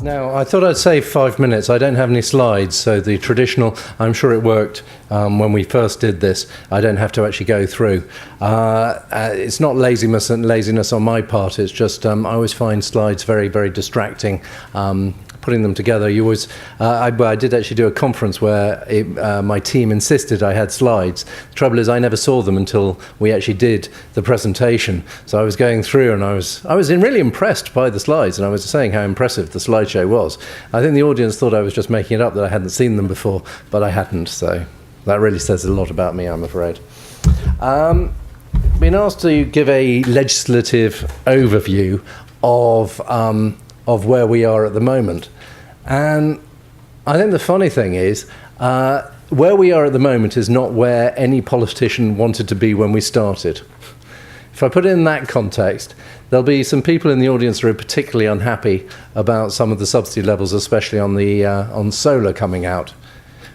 Now, I thought I'd save 5 minutes. I don't have any slides, so the traditional, I'm sure it worked when we first did this. I don't have to actually go through. It's not laziness on my part. It's just I always find slides very, very distracting. Putting them together, you always. I did actually do a conference where my team insisted I had slides. The trouble is, I never saw them until we actually did the presentation. So I was going through, and I was really impressed by the slides, and I was saying how impressive the slideshow was. I think the audience thought I was just making it up, that I hadn't seen them before, but I hadn't. So that really says a lot about me, I'm afraid. Been asked to give a legislative overview of where we are at the moment. And I think the funny thing is, where we are at the moment is not where any politician wanted to be when we started. If I put it in that context, there'll be some people in the audience who are particularly unhappy about some of the subsidy levels, especially on solar coming out.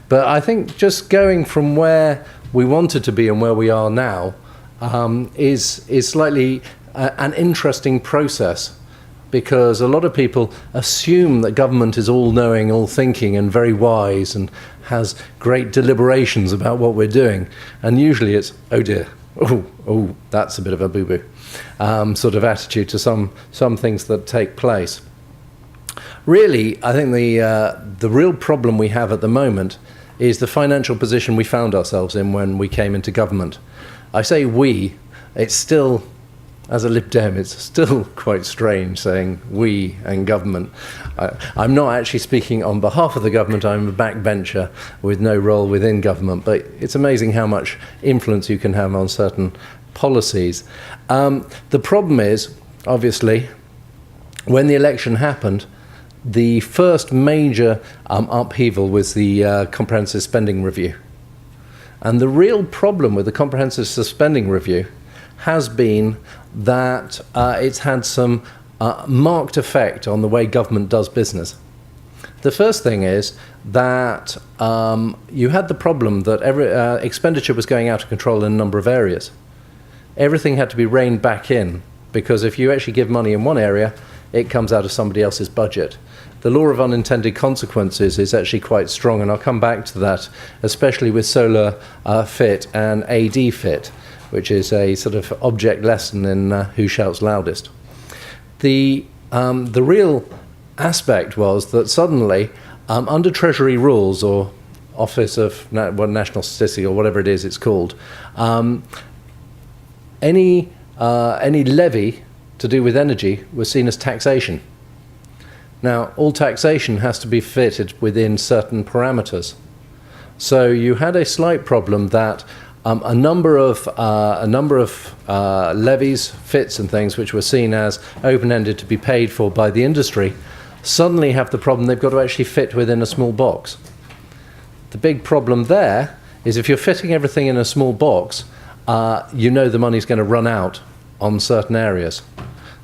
But I think just going from where we wanted to be and where we are now is slightly an interesting process. Because a lot of people assume that government is all-knowing, all-thinking, and very wise, and has great deliberations about what we're doing. And usually it's, oh dear, oh, that's a bit of a boo-boo sort of attitude to some things that take place. Really, I think the real problem we have at the moment is the financial position we found ourselves in when we came into government. I say we, it's still... As a Lib Dem, it's still quite strange saying we and government. I'm not actually speaking on behalf of the government. I'm a backbencher with no role within government. But it's amazing how much influence you can have on certain policies. The problem is, obviously, when the election happened, the first major upheaval was the Comprehensive Spending Review. And the real problem with the Comprehensive Spending Review has been that it's had some marked effect on the way government does business. The first thing is that you had the problem that every expenditure was going out of control in a number of areas. Everything had to be reined back in, because if you actually give money in one area, it comes out of somebody else's budget. The law of unintended consequences is actually quite strong, and I'll come back to that, especially with solar fit and AD fit, which is a sort of object lesson in who shouts loudest. The real aspect was that suddenly, under Treasury rules, or Office of National Statistics, or whatever it is it's called, any levy to do with energy was seen as taxation. Now, all taxation has to be fitted within certain parameters. So you had a slight problem that a number of levies, fits and things which were seen as open-ended to be paid for by the industry suddenly have the problem they've got to actually fit within a small box. The big problem there is if you're fitting everything in a small box, you know the money's going to run out on certain areas.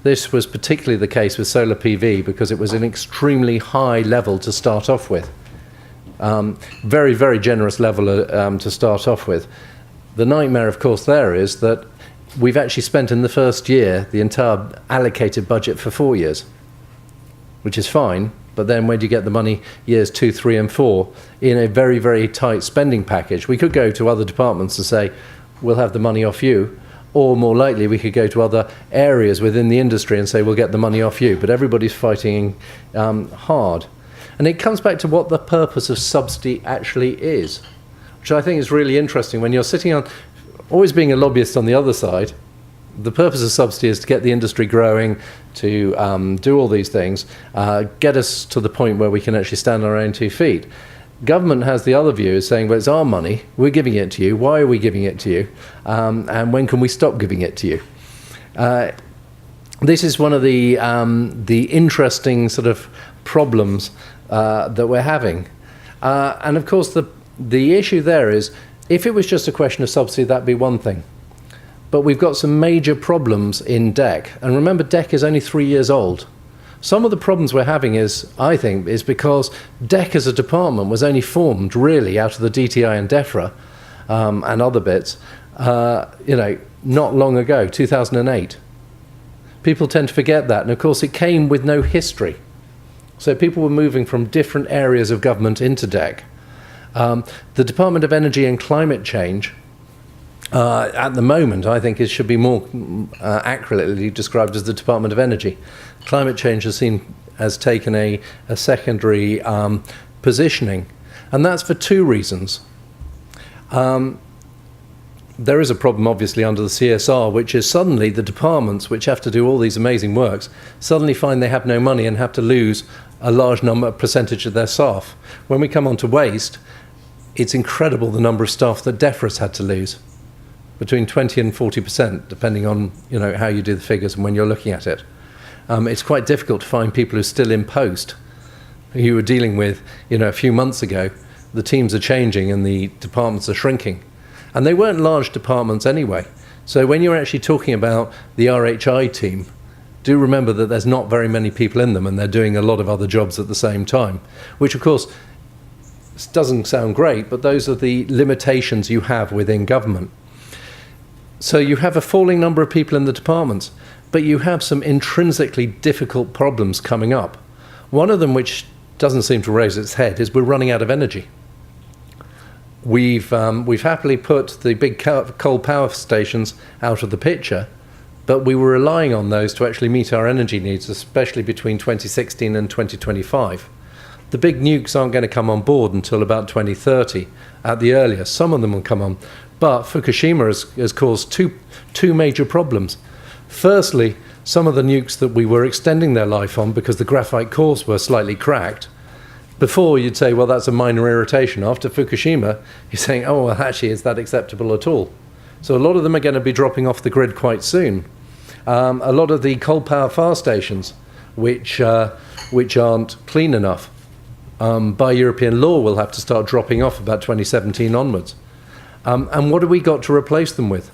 This was particularly the case with solar PV because it was an extremely high level to start off with. Very, very generous level to start off with. The nightmare, of course, there is that we've actually spent in the first year the entire allocated budget for 4 years, which is fine, but then where do you get the money years 2, 3 and 4 in a very, very tight spending package? We could go to other departments and say, we'll have the money off you, or more likely we could go to other areas within the industry and say, we'll get the money off you, but everybody's fighting hard. And it comes back to what the purpose of subsidy actually is, which I think is really interesting. When you're sitting on, always being a lobbyist on the other side, the purpose of subsidy is to get the industry growing, to do all these things, get us to the point where we can actually stand on our own 2 feet. Government has the other view, is saying, well, it's our money, we're giving it to you, why are we giving it to you, and when can we stop giving it to you? This is one of the interesting sort of problems that we're having. And of course, the issue there is, if it was just a question of subsidy, that'd be one thing. But we've got some major problems in DEC. And remember, DEC is only 3 years old. Some of the problems we're having is, I think, is because DEC as a department was only formed really out of the DTI and DEFRA and other bits, not long ago, 2008. People tend to forget that. And of course, it came with no history. So people were moving from different areas of government into DEC. The Department of Energy and Climate Change, at the moment, I think it should be more accurately described as the Department of Energy. Climate change has taken a secondary positioning, and that's for two reasons. There is a problem, obviously, under the CSR, which is suddenly the departments which have to do all these amazing works suddenly find they have no money and have to lose a large percentage of their staff. When we come on to waste, it's incredible the number of staff that DEFRA's had to lose, between 20 and 40%, depending on how you do the figures and when you're looking at it. It's quite difficult to find people who are still in post, who you were dealing with a few months ago. The teams are changing and the departments are shrinking. And they weren't large departments anyway. So when you're actually talking about the RHI team, do remember that there's not very many people in them and they're doing a lot of other jobs at the same time, which of course doesn't sound great, but those are the limitations you have within government. So you have a falling number of people in the departments, but you have some intrinsically difficult problems coming up. One of them, which doesn't seem to raise its head, is we're running out of energy. We've happily put the big coal power stations out of the picture, but we were relying on those to actually meet our energy needs, especially between 2016 and 2025. The big nukes aren't going to come on board until about 2030 at the earliest. Some of them will come on, but Fukushima has caused two major problems. Firstly, some of the nukes that we were extending their life on because the graphite cores were slightly cracked. Before, you'd say, well, that's a minor irritation. After Fukushima, you're saying, oh, well, actually, is that acceptable at all? So a lot of them are going to be dropping off the grid quite soon. A lot of the coal power fire stations, which aren't clean enough, by European law, will have to start dropping off about 2017 onwards. And what have we got to replace them with?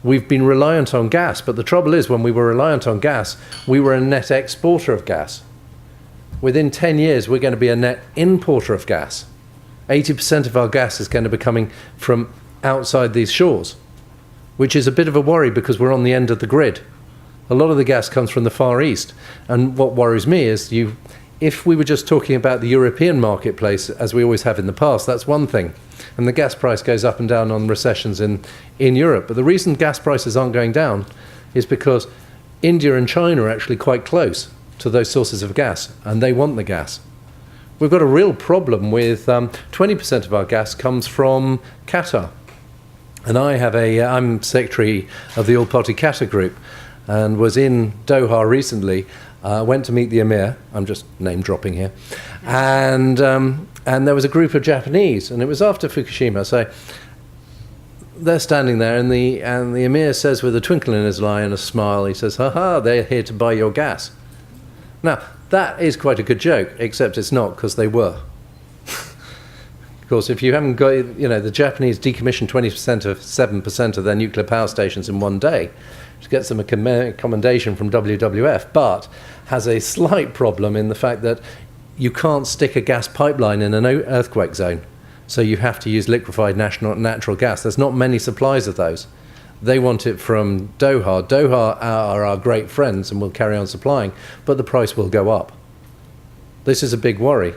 We've been reliant on gas, but the trouble is, when we were reliant on gas, we were a net exporter of gas. Within 10 years, we're going to be a net importer of gas. 80% of our gas is going to be coming from outside these shores, which is a bit of a worry because we're on the end of the grid. A lot of the gas comes from the Far East. And what worries me is if we were just talking about the European marketplace, as we always have in the past, that's one thing. And the gas price goes up and down on recessions in Europe. But the reason gas prices aren't going down is because India and China are actually quite close to those sources of gas, and they want the gas. We've got a real problem with 20% of our gas comes from Qatar. And I'm secretary of the All-Party Qatar Group and was in Doha recently, went to meet the Emir, I'm just name dropping here, and there was a group of Japanese, and it was after Fukushima, so they're standing there, and the Emir says with a twinkle in his eye and a smile, he says, ha, they're here to buy your gas. Now, that is quite a good joke, except it's not, because they were. Of course, if you haven't got, the Japanese decommissioned 7% of their nuclear power stations in one day, which gets them a commendation from WWF, but has a slight problem in the fact that you can't stick a gas pipeline in an earthquake zone. So you have to use liquefied natural gas. There's not many supplies of those. They want it from Doha. Doha are our great friends and will carry on supplying, but the price will go up. This is a big worry.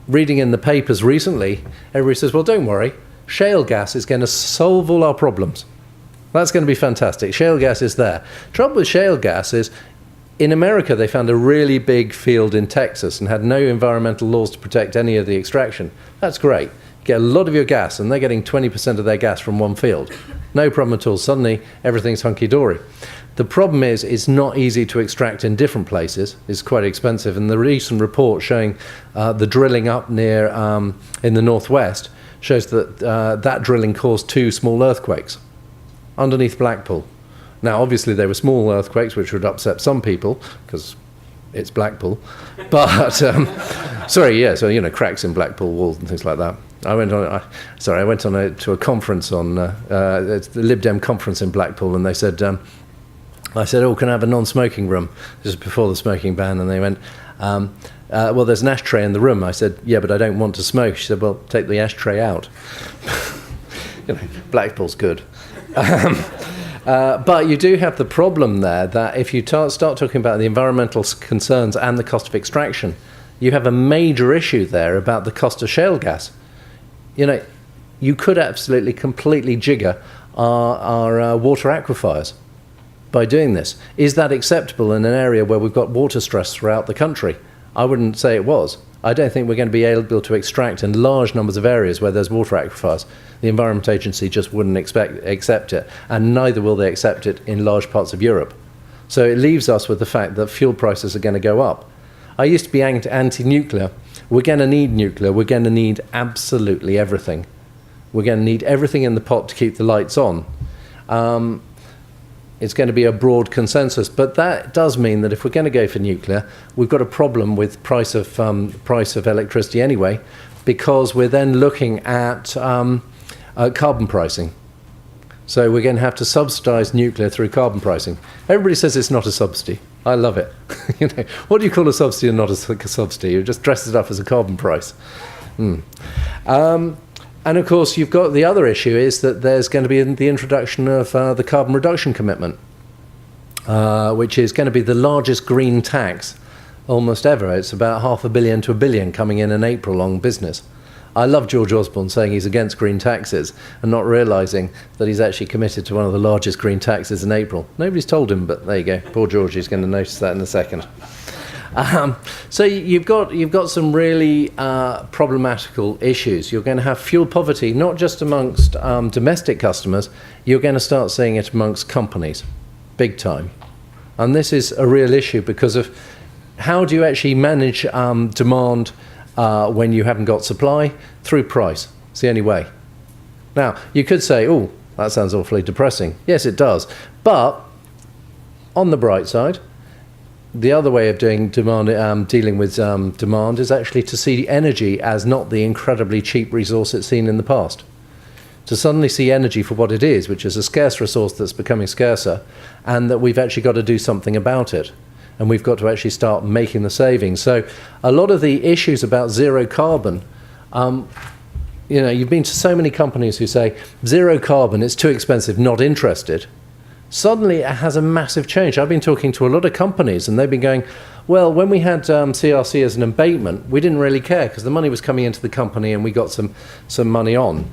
Reading in the papers recently, everybody says, well, don't worry, shale gas is going to solve all our problems. That's going to be fantastic. Shale gas is there. Trouble with shale gas is, in America, they found a really big field in Texas and had no environmental laws to protect any of the extraction. That's great. You get a lot of your gas, and they're getting 20% of their gas from one field. No problem at all. Suddenly, everything's hunky-dory. The problem is, it's not easy to extract in different places. It's quite expensive. And the recent report showing the drilling up near in the northwest shows that that drilling caused 2 small earthquakes underneath Blackpool. Now, obviously, they were small earthquakes, which would upset some people, because it's Blackpool. But, so, cracks in Blackpool walls and things like that. I went to a conference on, it's the Lib Dem conference in Blackpool, and they said, I said, oh, can I have a non-smoking room? This is before the smoking ban, and they went, well, there's an ashtray in the room. I said, yeah, but I don't want to smoke. She said, well, take the ashtray out. Blackpool's good. But you do have the problem there that if you start talking about the environmental concerns and the cost of extraction, you have a major issue there about the cost of shale gas. You know, you could absolutely completely jigger our water aquifers by doing this. Is that acceptable in an area where we've got water stress throughout the country? I wouldn't say it was. I don't think we're going to be able to extract in large numbers of areas where there's water aquifers. The Environment Agency just wouldn't accept it, and neither will they accept it in large parts of Europe. So it leaves us with the fact that fuel prices are going to go up. I used to be anti-nuclear. We're going to need nuclear. We're going to need absolutely everything. We're going to need everything in the pot to keep the lights on. It's going to be a broad consensus, but that does mean that if we're going to go for nuclear, we've got a problem with price of electricity anyway, because we're then looking at carbon pricing. So we're going to have to subsidise nuclear through carbon pricing. Everybody says it's not a subsidy. I love it. You know, what do you call a subsidy and not a subsidy? You just dress it up as a carbon price. And of course, you've got the other issue is that there's going to be the introduction of the carbon reduction commitment, which is going to be the largest green tax almost ever. It's about $500 million to $1 billion coming in April on business. I love George Osborne saying he's against green taxes and not realising that he's actually committed to one of the largest green taxes in April. Nobody's told him, but there you go. Poor George, he's going to notice that in a second. So you've got some really problematical issues. You're going to have fuel poverty, not just amongst domestic customers. You're going to start seeing it amongst companies, big time. And this is a real issue because of how do you actually manage demand when you haven't got supply? Through price. It's the only way. Now, you could say, oh, that sounds awfully depressing. Yes, it does. But on the bright side, the other way of doing demand, dealing with demand is actually to see energy as not the incredibly cheap resource it's seen in the past. To suddenly see energy for what it is, which is a scarce resource that's becoming scarcer, and that we've actually got to do something about it. And we've got to actually start making the savings. So a lot of the issues about zero carbon, you know, you've been to so many companies who say, zero carbon, it's too expensive, not interested. Suddenly it has a massive change. I've been talking to a lot of companies and they've been going, well, when we had CRC as an abatement, we didn't really care because the money was coming into the company and we got some money on.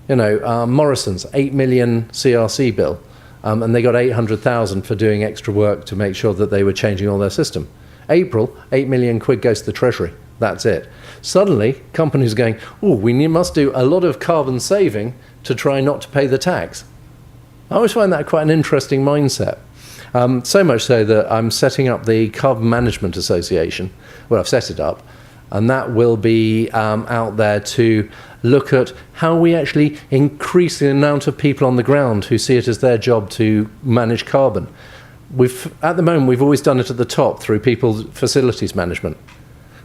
You know, Morrison's 8 million CRC bill, and they got 800,000 for doing extra work to make sure that they were changing all their system. April, 8 million quid goes to the Treasury. That's it. Suddenly, companies are going, oh, we must do a lot of carbon saving to try not to pay the tax. I always find that quite an interesting mindset. So much so that I'm setting up the Carbon Management Association. Well, I've set it up, and that will be out there to look at how we actually increase the amount of people on the ground who see it as their job to manage carbon. At the moment, we've always done it at the top through people's facilities management.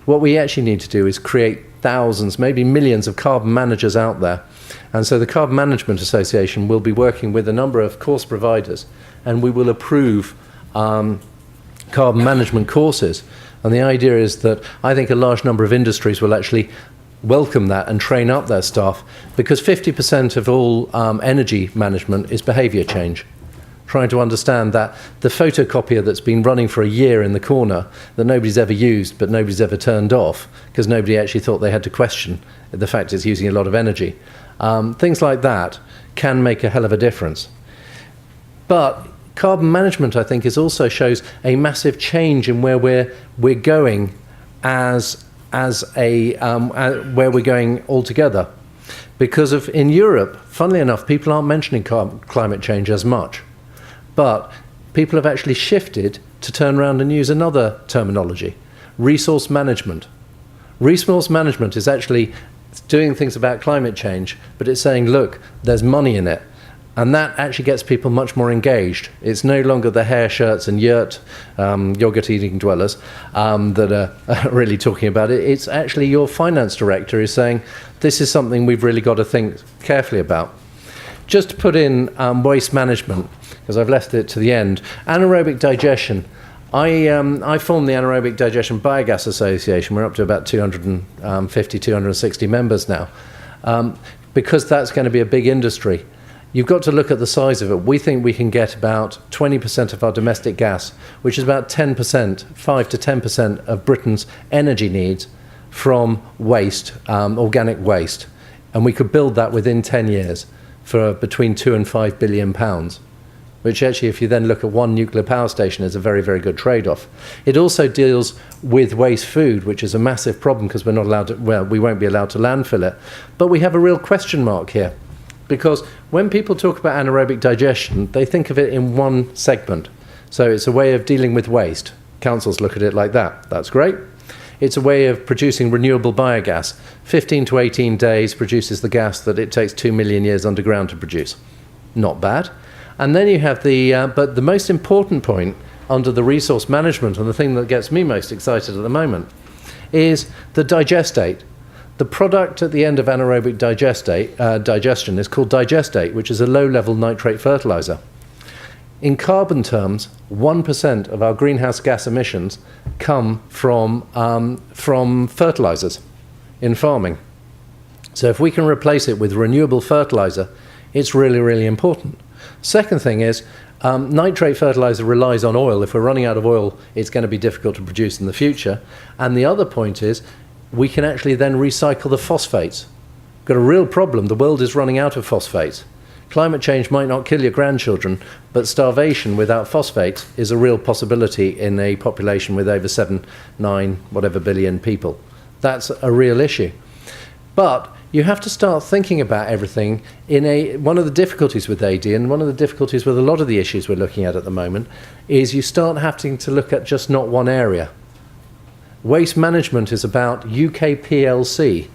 What we actually need to do is create thousands, maybe millions of carbon managers out there. And so the Carbon Management Association will be working with a number of course providers, and we will approve carbon management courses. And the idea is that I think a large number of industries will actually welcome that and train up their staff, because 50% of all energy management is behaviour change. Trying to understand that the photocopier that's been running for a year in the corner that nobody's ever used but nobody's ever turned off because nobody actually thought they had to question the fact it's using a lot of energy. Things like that can make a hell of a difference. But carbon management, I think, also shows a massive change in where we're going as where we're going altogether. Because in Europe, funnily enough, people aren't mentioning climate change as much. But people have actually shifted to turn around and use another terminology, resource management. Resource management is actually doing things about climate change, but it's saying, look, there's money in it. And that actually gets people much more engaged. It's no longer the hair shirts and yogurt eating dwellers that are really talking about it. It's actually your finance director is saying, this is something we've really got to think carefully about. Just to put in waste management, because I've left it to the end, anaerobic digestion. I formed the Anaerobic Digestion Biogas Association. We're up to about 250, 260 members now, because that's going to be a big industry. you've got to look at the size of it. We think we can get about 20% of our domestic gas, which is about 10%, 5 to 10% of Britain's energy needs from waste, organic waste. And we could build that within 10 years for between 2 and 5 billion pounds, which actually, if you then look at one nuclear power station, is a very, very good trade-off. It also deals with waste food, which is a massive problem because we're not allowed to, well, we won't be allowed to landfill it. But we have a real question mark here, because when people talk about anaerobic digestion, they think of it in one segment. So it's a way of dealing with waste. Councils look at it like that. That's great. It's a way of producing renewable biogas. 15 to 18 days produces the gas that it takes 2 million years underground to produce. Not bad. And then you have but the most important point under the resource management, and the thing that gets me most excited at the moment, is the digestate. The product at the end of anaerobic digestion is called digestate, which is a low-level nitrate fertilizer. In carbon terms, 1% of our greenhouse gas emissions come from fertilizers in farming. So if we can replace it with renewable fertilizer, it's really, really important. Second thing is, nitrate fertilizer relies on oil. If we're running out of oil, it's going to be difficult to produce in the future. And the other point is, we can actually then recycle the phosphates. Got a real problem. The world is running out of phosphates. Climate change might not kill your grandchildren, but starvation without phosphates is a real possibility in a population with over 7, 9, whatever billion people. That's a real issue. But you have to start thinking about everything in one of the difficulties with AD, and one of the difficulties with a lot of the issues we're looking at the moment, is you start having to look at just not one area. Waste management is about UK PLC.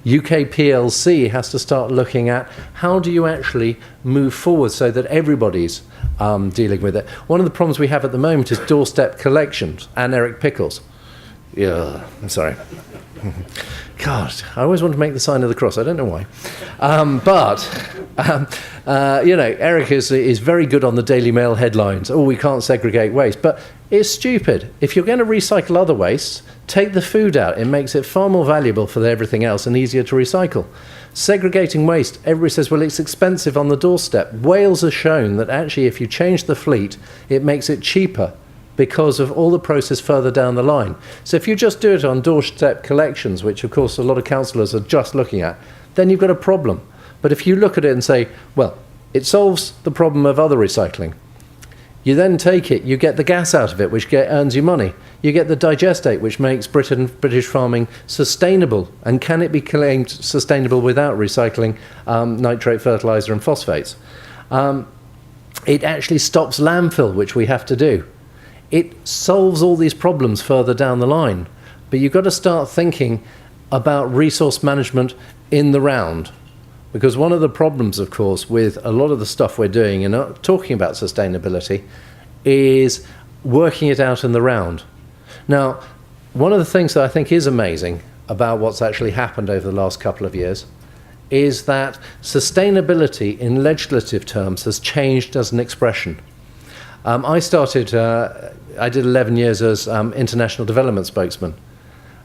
UK PLC has to start looking at how do you actually move forward so that everybody's dealing with it. One of the problems we have at the moment is doorstep collections. Eric Pickles. Yeah, I'm sorry. God, I always want to make the sign of the cross. I don't know why. Eric is very good on the Daily Mail headlines. Oh, we can't segregate waste. But it's stupid. If you're going to recycle other wastes, take the food out. It makes it far more valuable for everything else and easier to recycle. Segregating waste, everybody says, well, it's expensive on the doorstep. Wales has shown that actually if you change the fleet, it makes it cheaper because of all the process further down the line. So if you just do it on doorstep collections, which of course a lot of councillors are just looking at, then you've got a problem. But if you look at it and say, well, it solves the problem of other recycling, you then take it, you get the gas out of it, which earns you money. You get the digestate, which makes British farming sustainable. And can it be claimed sustainable without recycling nitrate fertilizer and phosphates? It actually stops landfill, which we have to do. It solves all these problems further down the line. But you've got to start thinking about resource management in the round. Because one of the problems, of course, with a lot of the stuff we're doing and talking about sustainability is working it out in the round. Now, one of the things that I think is amazing about what's actually happened over the last couple of years is that sustainability in legislative terms has changed as an expression. I did 11 years as international development spokesman,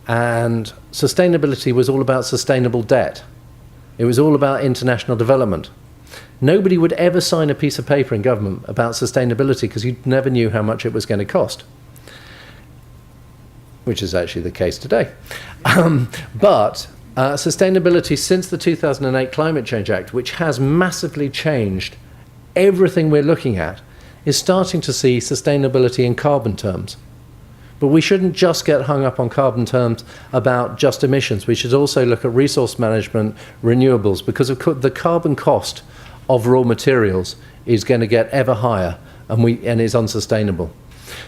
and sustainability was all about sustainable debt. It was all about international development. Nobody would ever sign a piece of paper in government about sustainability because you never knew how much it was going to cost, which is actually the case today. But sustainability since the 2008 Climate Change Act, which has massively changed everything we're looking at, is starting to see sustainability in carbon terms. But we shouldn't just get hung up on carbon terms about just emissions. We should also look at resource management, renewables, because of the carbon cost of raw materials is going to get ever higher and is unsustainable.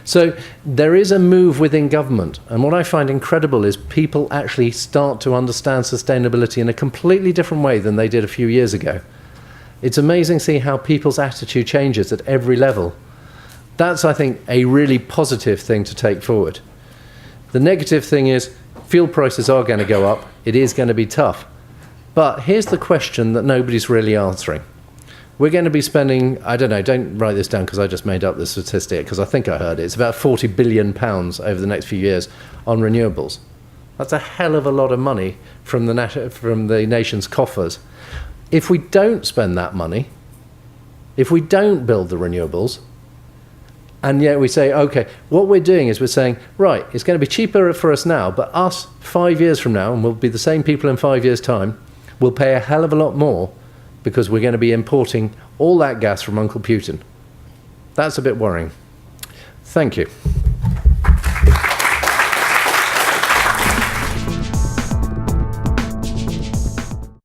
So there is a move within government, and what I find incredible is people actually start to understand sustainability in a completely different way than they did a few years ago. It's amazing to see how people's attitude changes at every level. That's, I think, a really positive thing to take forward. The negative thing is fuel prices are going to go up. It is going to be tough. But here's the question that nobody's really answering. We're going to be spending, I don't know, don't write this down because I just made up the statistic because I think I heard it. It's about £40 billion over the next few years on renewables. That's a hell of a lot of money from the nation's coffers. If we don't spend that money, if we don't build the renewables, and yet we say, okay, what we're doing is we're saying, right, it's going to be cheaper for us now, but us 5 years from now, and we'll be the same people in 5 years' time, will pay a hell of a lot more because we're going to be importing all that gas from Uncle Putin. That's a bit worrying. Thank you.